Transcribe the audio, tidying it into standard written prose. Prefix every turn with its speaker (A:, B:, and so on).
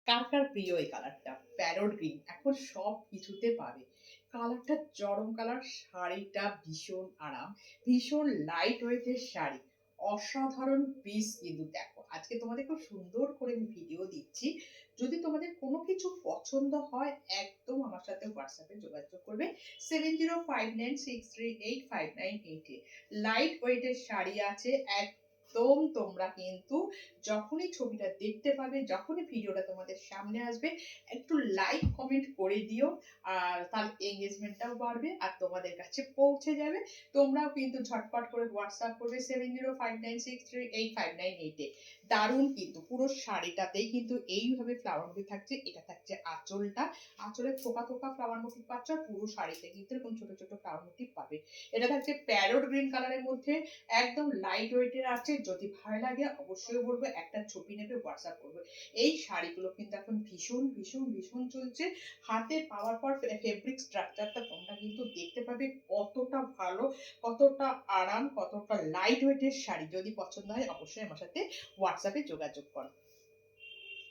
A: কার কার প্রিয় এই কালারটা? Parrot green. এখন সব কিছুতে পাবে। কালারটা চরম কালার, শাড়িটা ভীষণ আরাম, ভীষণ লাইট ওয়েটের শাড়ি। অসাধারণ পিস কিন্তু দেখো। আজকে তোমাদের খুব সুন্দর করে আমি ভিডিও দিচ্ছি। যদি তোমাদের কোনো কিছু পছন্দ হয় একদম আমার সাথে WhatsApp এ যোগাযোগ করবে 7059638598 এ। লাইট ওয়েটের শাড়ি আছে একদম তোমরা কিন্তু যখনই ছবিটা দেখতে পাবে, যখনই ভিডিওটা তোমাদের সামনে আসবে, একটু লাইক কমেন্ট করে দিও। আর তাহলে এনগেজমেন্টটাও বাড়বে আর তোমাদের কাছে পৌঁছে যাবে। তোমরাও কিন্তু ঝটপট করে WhatsApp করবে 7059638598 এ। দারুণ কিন্তু পুরো শাড়িটাতেই কিন্তু এইভাবে ফ্লাওয়ার মোটিভ থাকছে। এটা থাকছে আঁচলটা। আঁচলে থোকা, থোকা ফ্লাওয়ার মোটিভ পাচ্ছ আর পুরো শাড়িতে কিন্তু এরকম ছোট, ছোট ফ্লাওয়ার মোটিভ পাবে। এটা থাকছে প্যারট গ্রিন কালারের মধ্যে। একদম লাইট ওয়েট এর আছে। যদি ভালো লাগে অবশ্যই বলবো একটা ছবি নেবে WhatsApp করবে। এই শাড়িগুলো কিন্তু এখন ভীষণ, ভীষণ, ভীষণ চলছে। হাতে পাওয়ার পর ফেব্রিক স্ট্রাকচারটা তোমরা কিন্তু দেখতে পাবে কতটা ভালো, কতটা আরাম, কতটা লাইট ওয়েট এর শাড়ি। যদি পছন্দ হয় অবশ্যই আমার সাথে WhatsApp এ যোগাযোগ করো।